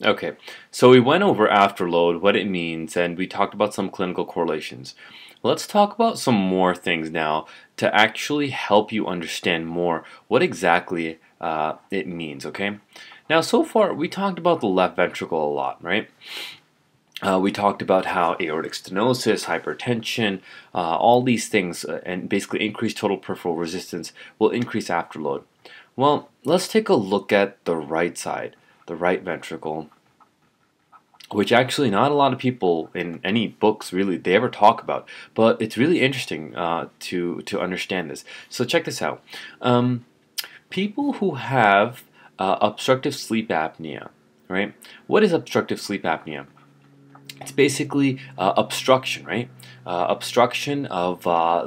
Okay, so we went over afterload, what it means, and we talked about some clinical correlations. Let's talk about some more things now to actually help you understand more what exactly it means, okay? Now, so far, we talked about the left ventricle a lot, right? We talked about how aortic stenosis, hypertension, all these things, and basically increased total peripheral resistance will increase afterload. Well, let's take a look at the right side, the right ventricle, which actually not a lot of people in any books really they ever talk about, but it's really interesting to understand this. So check this out. Um, People who have obstructive sleep apnea, right? What is obstructive sleep apnea? It's basically obstruction, right? Obstruction of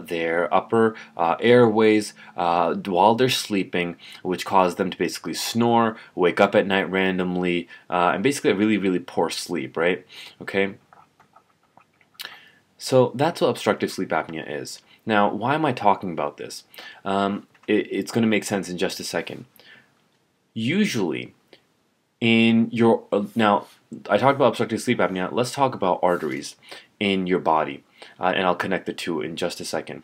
their upper airways while they're sleeping, which causes them to basically snore, wake up at night randomly, and basically a really, really poor sleep, right? Okay, so that's what obstructive sleep apnea is. Now, why am I talking about this? It's going to make sense in just a second. Usually, in your now, I talked about obstructive sleep apnea. Let's talk about arteries in your body, and I'll connect the two in just a second.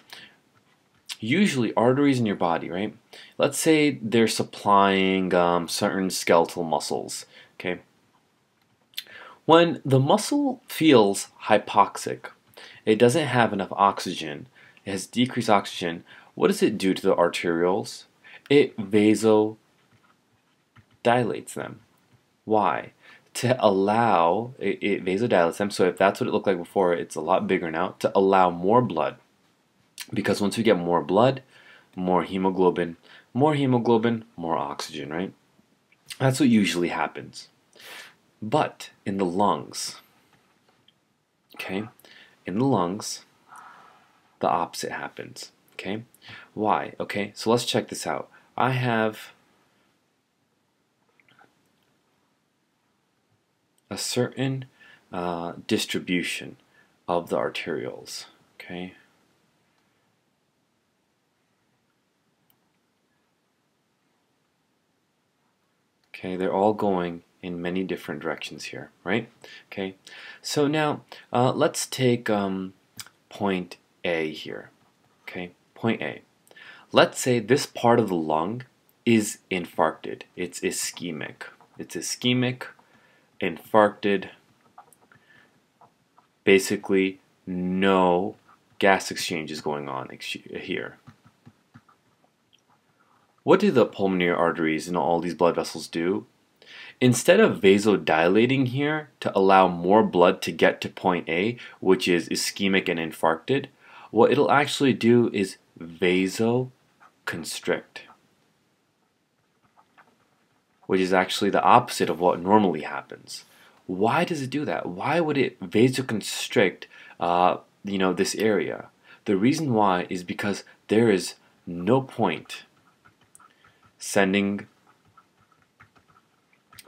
Usually, arteries in your body, right? Let's say they're supplying certain skeletal muscles. Okay, when the muscle feels hypoxic, it doesn't have enough oxygen. It has decreased oxygen. What does it do to the arterioles? It vasodilates them. Why? To allow, it vasodilates them, so if that's what it looked like before, it's a lot bigger now, to allow more blood. Because once we get more blood, more hemoglobin, more oxygen, right? That's what usually happens. But in the lungs, okay, in the lungs, the opposite happens, okay? Why? Okay, so let's check this out. I have a certain distribution of the arterioles. Okay. Okay, they're all going in many different directions here, right? Okay, so now let's take point A here. Okay, point A. Let's say this part of the lung is infarcted. It's ischemic. It's ischemic, infarcted, basically no gas exchange is going on here. What do the pulmonary arteries and all these blood vessels do? Instead of vasodilating here to allow more blood to get to point A, which is ischemic and infarcted, what it'll actually do is vasoconstrict, which is actually the opposite of what normally happens. Why does it do that? Why would it vasoconstrict, this area? The reason why is because there is no point sending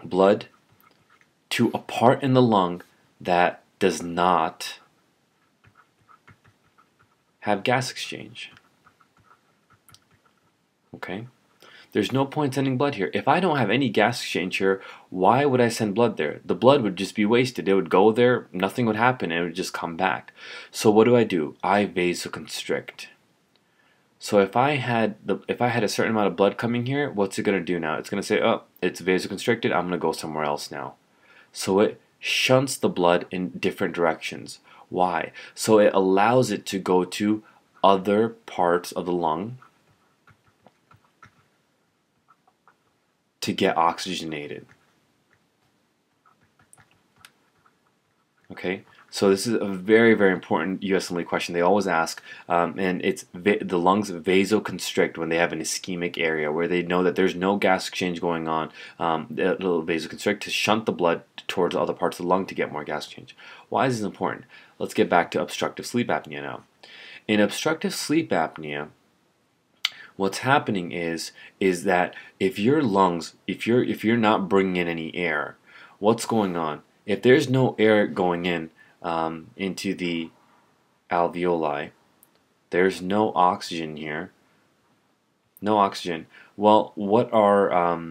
blood to a part in the lung that does not have gas exchange. Okay? There's no point sending blood here. If I don't have any gas exchange here, why would I send blood there? The blood would just be wasted. It would go there, nothing would happen, and it would just come back. So what do? I vasoconstrict. So if I had a certain amount of blood coming here, what's it going to do now? It's going to say, oh, it's vasoconstricted, I'm going to go somewhere else now. So it shunts the blood in different directions. Why? So it allows it to go to other parts of the lung to get oxygenated. Okay, so this is a very, very important USMLE question. They always ask, and it's the lungs vasoconstrict when they have an ischemic area where they know that there's no gas exchange going on. It'll vasoconstrict to shunt the blood towards other parts of the lung to get more gas exchange. Why is this important? Let's get back to obstructive sleep apnea now. In obstructive sleep apnea, what's happening is that if your lungs, if you're not bringing in any air, what's going on? If there's no air going in into the alveoli, there's no oxygen here. No oxygen. Well, what are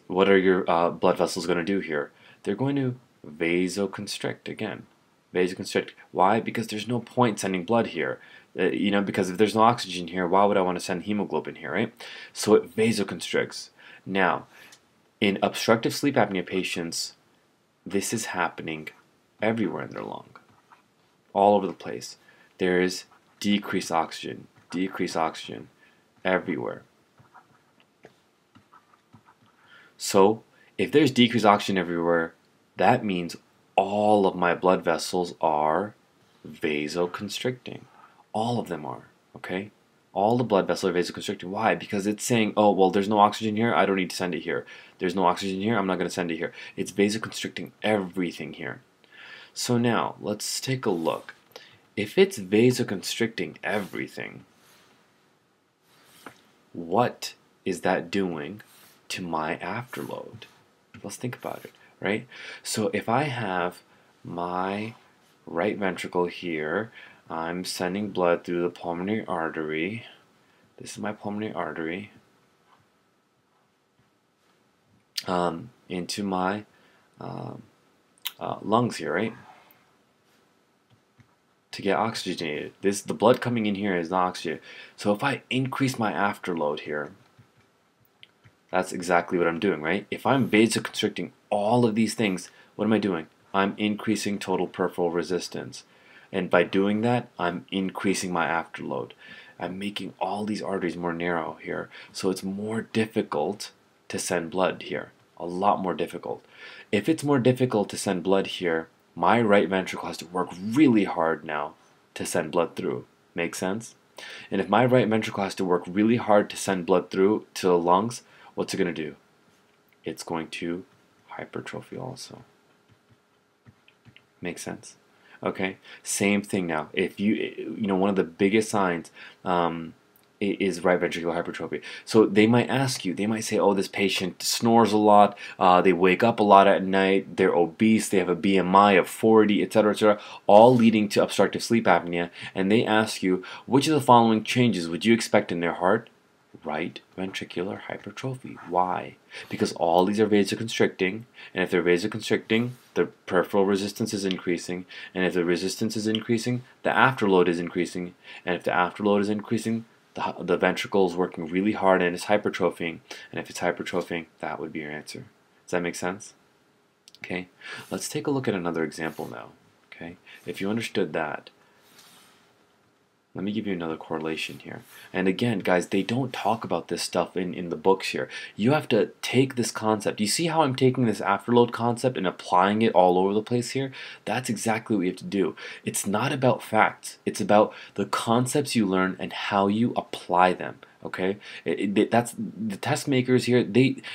your blood vessels going to do here? They're going to vasoconstrict again. Vasoconstrict. Why? Because there's no point sending blood here. Because if there's no oxygen here, why would I want to send hemoglobin here, right? So it vasoconstricts. Now, in obstructive sleep apnea patients, this is happening everywhere in their lung, all over the place. There is decreased oxygen everywhere. So if there's decreased oxygen everywhere, that means all of my blood vessels are vasoconstricting. All of them are, okay? All the blood vessels are vasoconstricting. Why? Because it's saying, oh, well, there's no oxygen here, I don't need to send it here. There's no oxygen here, I'm not going to send it here. It's vasoconstricting everything here. So now, let's take a look. If it's vasoconstricting everything, what is that doing to my afterload? Let's think about it, right? So if I have my right ventricle here, I'm sending blood through the pulmonary artery. This is my pulmonary artery into my lungs here, right? To get oxygenated. The blood coming in here is not oxygen. So if I increase my afterload here, that's exactly what I'm doing, right? If I'm vasoconstricting all of these things, what am I doing? I'm increasing total peripheral resistance. And by doing that, I'm increasing my afterload. I'm making all these arteries more narrow here. So it's more difficult to send blood here. A lot more difficult. If it's more difficult to send blood here, my right ventricle has to work really hard now to send blood through. Make sense? And if my right ventricle has to work really hard to send blood through to the lungs, what's it going to do? It's going to hypertrophy also. Make sense? Okay, same thing now. If one of the biggest signs is right ventricular hypertrophy. So they might ask you, they might say, oh, this patient snores a lot, they wake up a lot at night, they're obese, they have a BMI of 40, etc., all leading to obstructive sleep apnea, and they ask you, which of the following changes would you expect in their heart? Right ventricular hypertrophy. Why? Because all these are vasoconstricting, and if they're vasoconstricting, the peripheral resistance is increasing, and if the resistance is increasing, the afterload is increasing, and if the afterload is increasing, the ventricle is working really hard and it's hypertrophying, and if it's hypertrophying, that would be your answer. Does that make sense? Okay, let's take a look at another example now. Okay, if you understood that, let me give you another correlation here. And again, guys, they don't talk about this stuff in the books here. You have to take this concept. You see how I'm taking this afterload concept and applying it all over the place here? That's exactly what you have to do. It's not about facts. It's about the concepts you learn and how you apply them. Okay, that's the test makers here.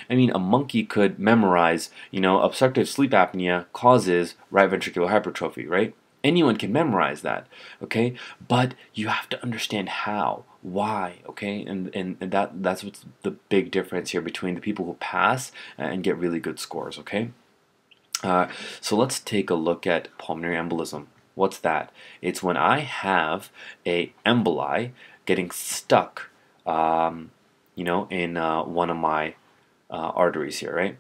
A monkey could memorize, obstructive sleep apnea causes right ventricular hypertrophy, right? Anyone can memorize that, okay? But you have to understand how, why, okay? And that's what's the big difference here between the people who pass and get really good scores, okay? So let's take a look at pulmonary embolism. What's that? It's when I have a emboli getting stuck, in one of my arteries here, right?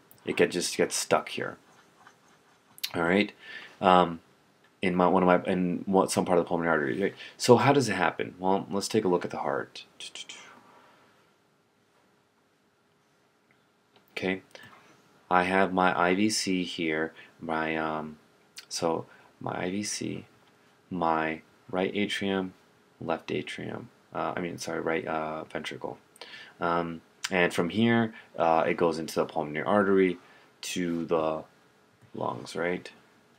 Just gets stuck here. All right. In some part of the pulmonary artery. Right? So how does it happen? Well, let's take a look at the heart. Okay, I have my IVC here. My IVC, my right atrium, left atrium. Right ventricle. And from here, it goes into the pulmonary artery to the lungs. Right?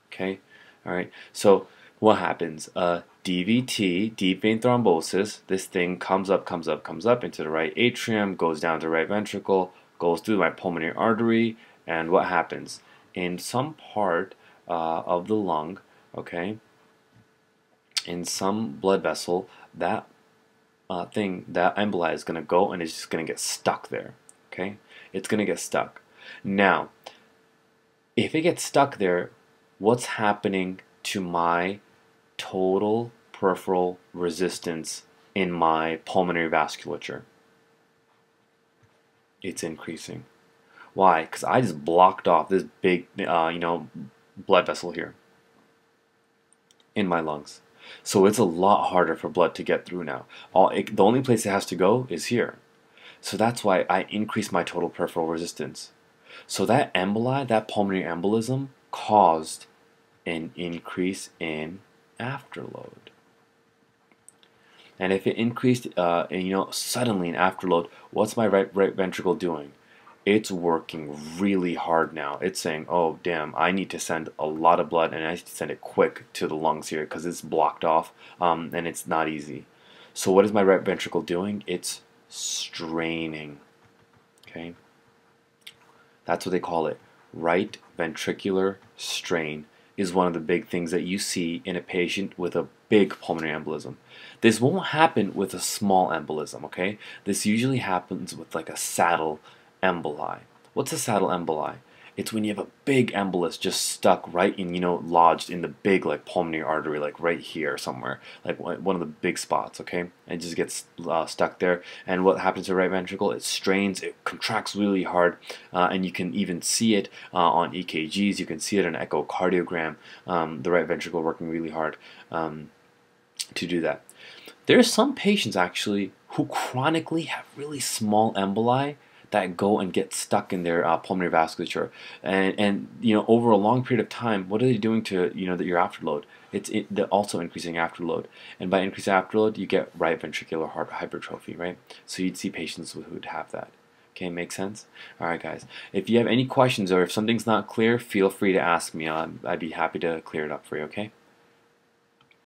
Okay. All right, so what happens? DVT, deep vein thrombosis, this thing comes up into the right atrium, goes down to the right ventricle, goes through my pulmonary artery, and what happens? In some part of the lung, okay, in some blood vessel, that emboli is going to go and it's just going to get stuck there, okay? It's going to get stuck. Now, if it gets stuck there, what's happening to my total peripheral resistance in my pulmonary vasculature? It's increasing. Why? Because I just blocked off this big, blood vessel here in my lungs. So it's a lot harder for blood to get through now. The only place it has to go is here. So that's why I increased my total peripheral resistance. So that emboli, that pulmonary embolism, caused an increase in afterload. And if it increased, suddenly in afterload, what's my right ventricle doing? It's working really hard now. It's saying, oh, damn, I need to send a lot of blood and I need to send it quick to the lungs here because it's blocked off and it's not easy. So what is my right ventricle doing? It's straining. Okay? That's what they call it. Right ventricular strain is one of the big things that you see in a patient with a big pulmonary embolism. This won't happen with a small embolism, okay? This usually happens with like a saddle emboli. What's a saddle emboli? It's when you have a big embolus just stuck right in, lodged in the big like pulmonary artery, like right here somewhere, like one of the big spots, okay? It just gets stuck there. And what happens to the right ventricle? It strains, it contracts really hard, and you can even see it on EKGs. You can see it on echocardiogram, the right ventricle working really hard to do that. There are some patients actually who chronically have really small emboli that go and get stuck in their pulmonary vasculature, and over a long period of time, what are they doing to your afterload? They're also increasing afterload, and by increasing afterload, you get right ventricular heart hypertrophy, right? So you'd see patients who would have that. Okay, make sense? All right, guys. If you have any questions or if something's not clear, feel free to ask me. I'd be happy to clear it up for you. Okay.